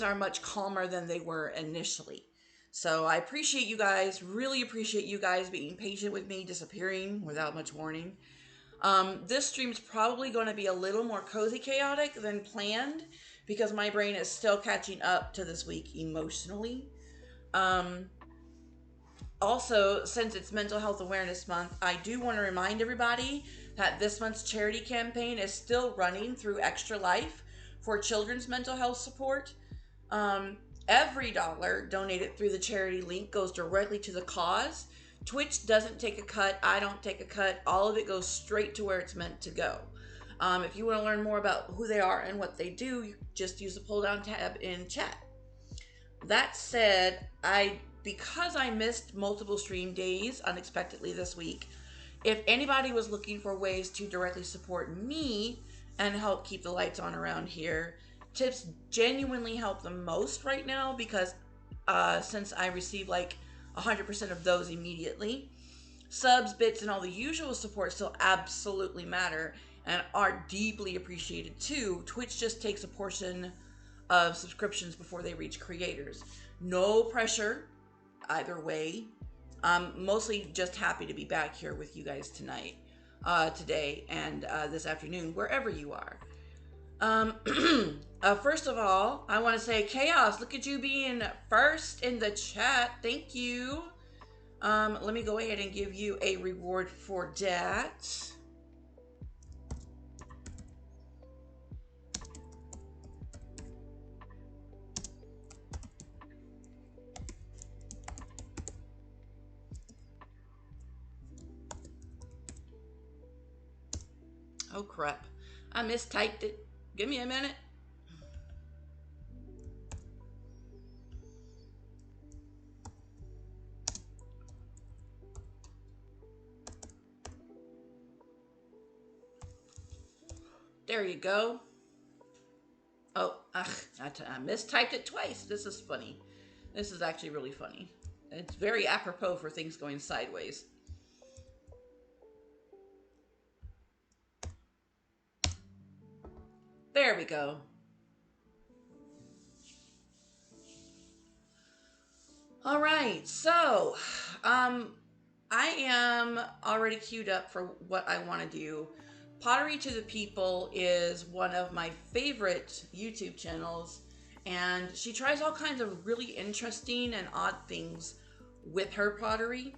are much calmer than they were initially. So I appreciate you guys, really appreciate you guys being patient with me disappearing without much warning. This stream is probably going to be a little more cozy chaotic than planned because my brain is still catching up to this week emotionally. Um, Also, since it's Mental Health Awareness Month, I do want to remind everybody that this month's charity campaign is still running through Extra Life for children's mental health support. Um, every dollar donated through the charity link goes directly to the cause. Twitch doesn't take a cut. I don't take a cut. All of it goes straight to where it's meant to go. If you want to learn more about who they are and what they do, you just use the pull down tab in chat. That said, because I missed multiple stream days unexpectedly this week, if anybody was looking for ways to directly support me and help keep the lights on around here, tips genuinely help the most right now because since I receive like 100% of those immediately, subs, bits, and all the usual support still absolutely matter and are deeply appreciated too. Twitch just takes a portion of subscriptions before they reach creators. No pressure either way. I'm mostly just happy to be back here with you guys tonight, today, and this afternoon, wherever you are. Um, First of all, I want to say, Chaos, look at you being first in the chat. Thank you. Let me go ahead and give you a reward for that. Oh crap. I mistyped it. Give me a minute. There you go. Oh, I mistyped it twice. This is funny. This is actually really funny. It's very apropos for things going sideways. There we go. All right, so I am already queued up for what I want to do. Pottery to the People is one of my favorite YouTube channels, and she tries all kinds of really interesting and odd things with her pottery.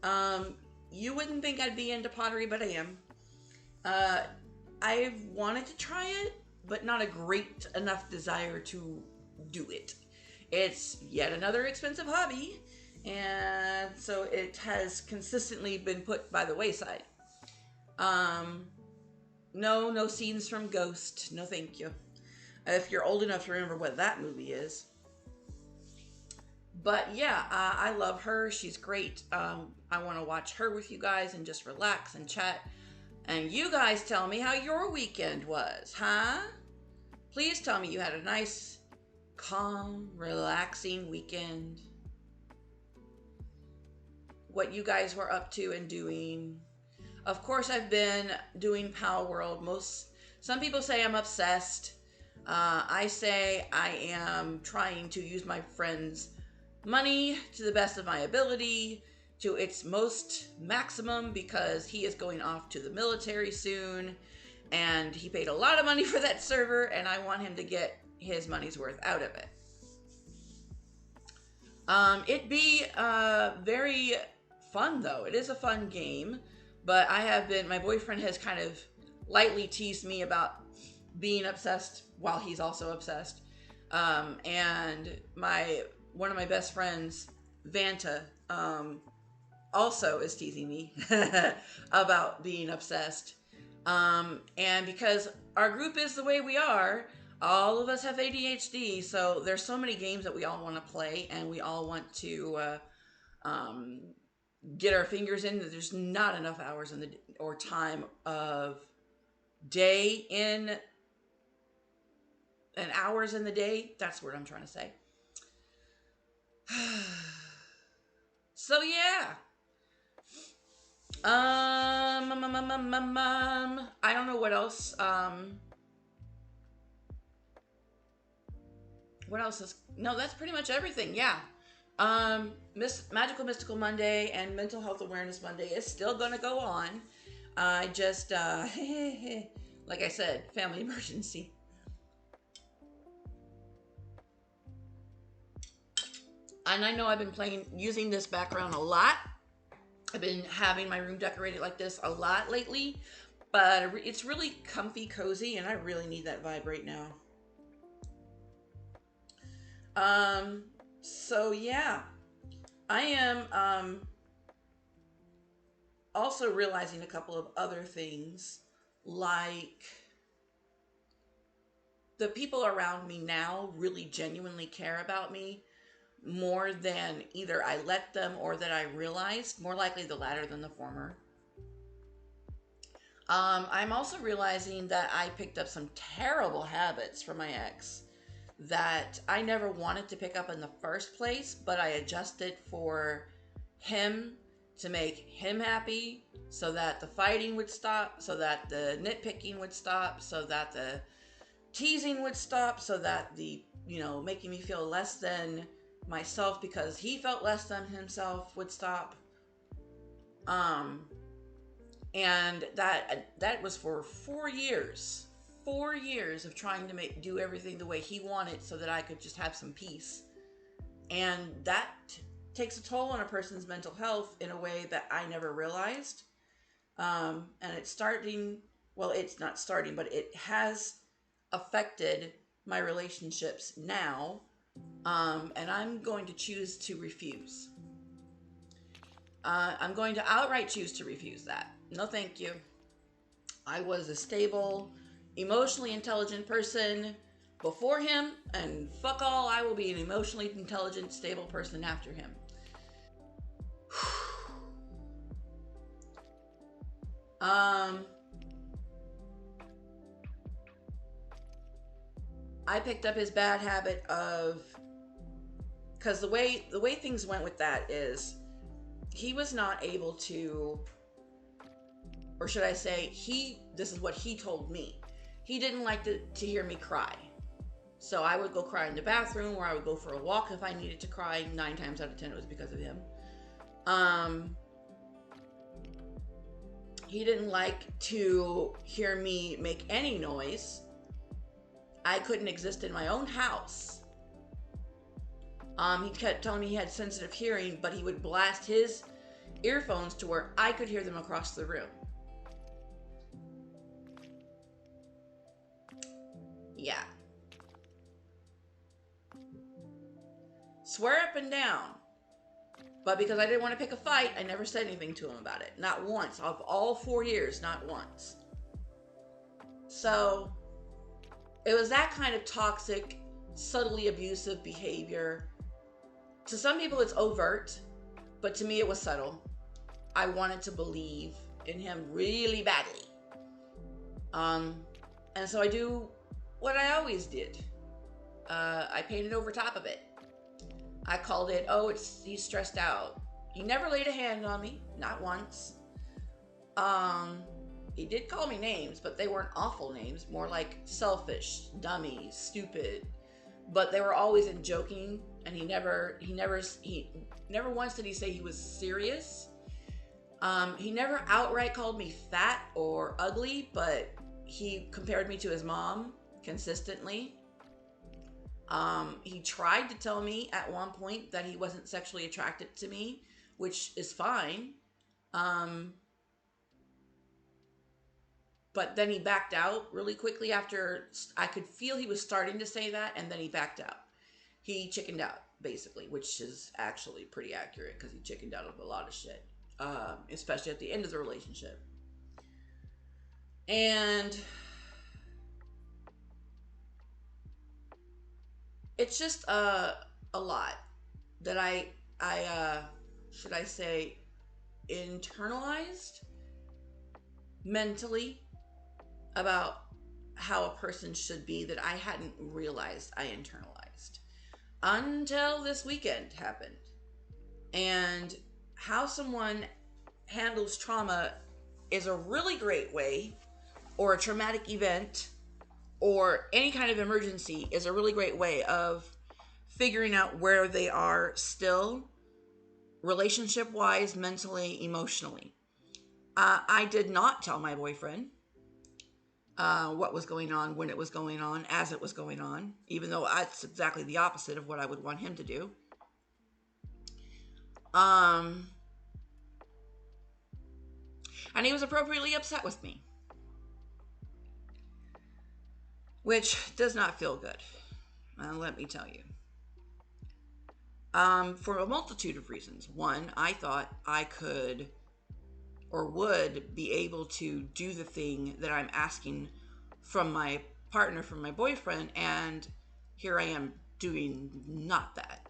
Um, you wouldn't think I'd be into pottery, but I am. Uh, I've wanted to try it, but not a great enough desire to do it. It's yet another expensive hobby, and so it has consistently been put by the wayside. Um, no scenes from Ghost. No, thank you. If you're old enough to remember what that movie is. But yeah, I love her. She's great. I want to watch her with you guys and just relax and chat. And you guys tell me how your weekend was, huh? Please tell me you had a nice, calm, relaxing weekend. What you guys were up to and doing. Of course, I've been doing Pal World. Some people say I'm obsessed. I say I am trying to use my friend's money to the best of my ability to its most maximum because he is going off to the military soon and he paid a lot of money for that server and I want him to get his money's worth out of it. It'd be very fun though. It is a fun game, but my boyfriend has kind of lightly teased me about being obsessed while he's also obsessed. And one of my best friends, Vanta, also is teasing me about being obsessed. And because our group is the way we are, all of us have ADHD, so there's so many games that we all want to play and we all want to um, get our fingers in. That there's not enough hours in the or time of day in and hours in the day. That's what I'm trying to say. So yeah. I don't know what else. What else is? No, that's pretty much everything. Yeah. Magical Mystical Monday and Mental Health Awareness Monday is still gonna go on. I just, like I said, family emergency. And I know I've been using this background a lot. I've been having my room decorated like this a lot lately, but it's really comfy, cozy, and I really need that vibe right now. So yeah, I am, also realizing a couple of other things, like the people around me now really genuinely care about me more than either I let them or that I realized, more likely the latter than the former. I'm also realizing that I picked up some terrible habits from my ex that I never wanted to pick up in the first place, but I adjusted for him to make him happy, so that the fighting would stop, so that the nitpicking would stop, so that the teasing would stop, so that the, making me feel less than myself because he felt less than himself would stop. And that was for 4 years. 4 years of trying to do everything the way he wanted so that I could just have some peace. And that takes a toll on a person's mental health in a way that I never realized. And it's starting, well, it's not starting, but it has affected my relationships now. And I'm going to choose to refuse. I'm going to outright choose to refuse that. No, thank you. I was a stable, emotionally intelligent person before him, and fuck all, I will be an emotionally intelligent, stable person after him. I picked up his bad habit of, because the way things went with that is he was not able to, or should I say, this is what he told me. He didn't like to hear me cry. So I would go cry in the bathroom, or I would go for a walk if I needed to cry. 9 times out of 10 it was because of him. He didn't like to hear me make any noise. I couldn't exist in my own house. He kept telling me he had sensitive hearing, but he would blast his earphones to where I could hear them across the room. Yeah. Swear up and down. But because I didn't want to pick a fight, I never said anything to him about it. Not once. Of all 4 years, not once. So, it was that kind of toxic, subtly abusive behavior. To some people, it's overt, but to me, it was subtle. I wanted to believe in him really badly. And so I do what I always did. I painted over top of it. I called it, he's stressed out. He never laid a hand on me, not once. He did call me names, but they weren't awful names, more like selfish, dummy, stupid. But they were always in joking, and he never once did he say he was serious. He never outright called me fat or ugly, but he compared me to his mom consistently. He tried to tell me at one point that he wasn't sexually attracted to me, which is fine. But then he backed out really quickly after I could feel he was starting to say that, and then he backed out. He chickened out, basically, which is actually pretty accurate because he chickened out of a lot of shit, especially at the end of the relationship. And it's just a lot that I should I say internalized mentally about how a person should be that I hadn't realized I internalized until this weekend happened. And how someone handles trauma is a really great way, or a traumatic event, or any kind of emergency is a really great way of figuring out where they are still, relationship wise, mentally, emotionally. I did not tell my boyfriend what was going on, when it was going on, as it was going on, even though that's exactly the opposite of what I would want him to do. Um, and he was appropriately upset with me, which does not feel good. Let me tell you. For a multitude of reasons. One, I thought I could or would be able to do the thing that I'm asking from my partner, from my boyfriend, and here I am doing not that.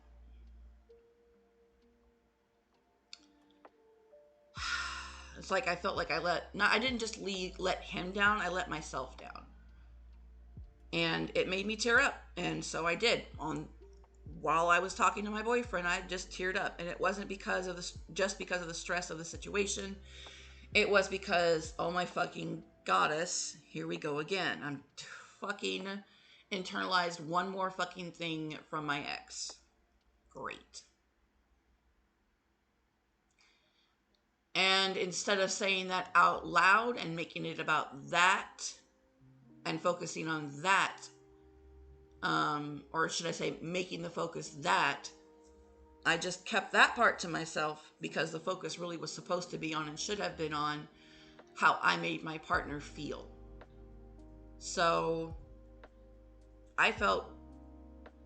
It's like I felt like I didn't just let him down, I let myself down. And it made me tear up, and so I did. While I was talking to my boyfriend, I just teared up, and it wasn't just because of the stress of the situation. It was because, oh my fucking goddess, here we go again. I'm fucking internalized one more fucking thing from my ex. Great. And instead of saying that out loud and making it about that and focusing on that, or should I say making the focus that, I just kept that part to myself because the focus really was supposed to be on and should have been on how I made my partner feel. So I felt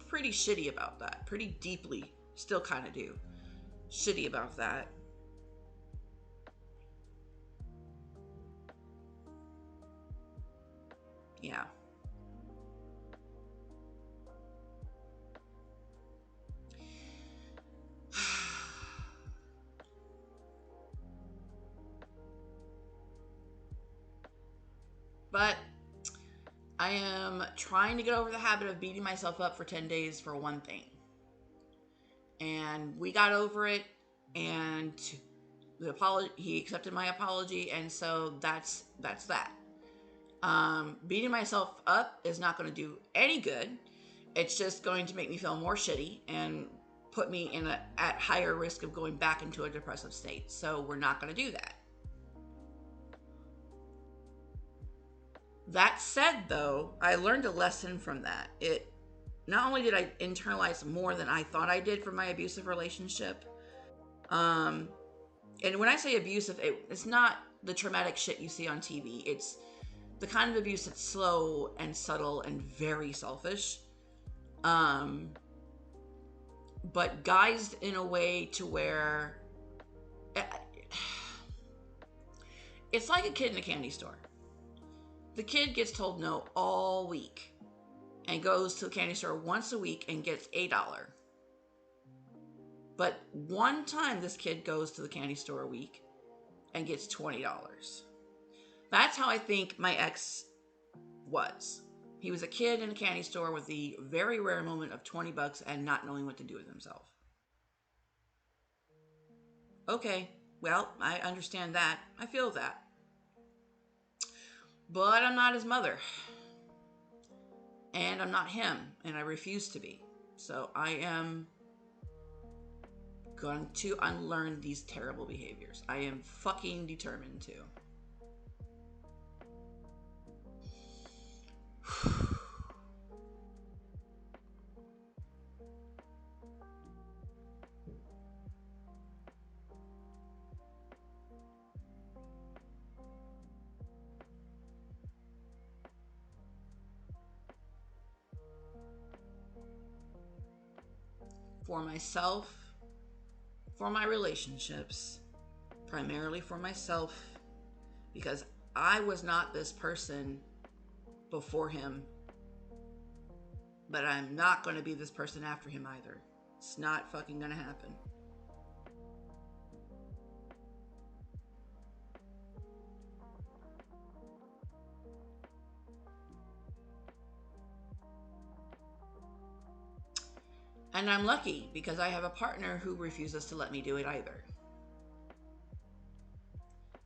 pretty shitty about that. Pretty deeply, still kind of do. Shitty about that. Yeah. But I am trying to get over the habit of beating myself up for 10 days for one thing. And we got over it, and he accepted my apology, and so that's that. Beating myself up is not going to do any good. It's just going to make me feel more shitty and put me at higher risk of going back into a depressive state. So we're not going to do that. That said, though, I learned a lesson from that. It not only did I internalize more than I thought I did from my abusive relationship, and when I say abusive, it's not the traumatic shit you see on TV. It's the kind of abuse that's slow and subtle and very selfish, but guised in a way to where it's like a kid in a candy store. The kid gets told no all week and goes to the candy store once a week and gets $1. But one time this kid goes to the candy store a week and gets $20. That's how I think my ex was. He was a kid in a candy store with the very rare moment of $20 and not knowing what to do with himself. Okay, well, I understand that. I feel that. But I'm not his mother. And I'm not him. And I refuse to be. So I am going to unlearn these terrible behaviors. I am fucking determined to. For myself, for my relationships, primarily for myself, because I was not this person before him, but I'm not going to be this person after him either. It's not fucking going to happen. And I'm lucky because I have a partner who refuses to let me do it either.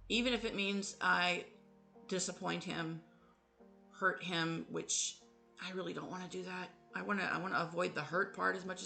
Even if it means I disappoint him, hurt him, which I really don't want to do that. I want to avoid the hurt part as much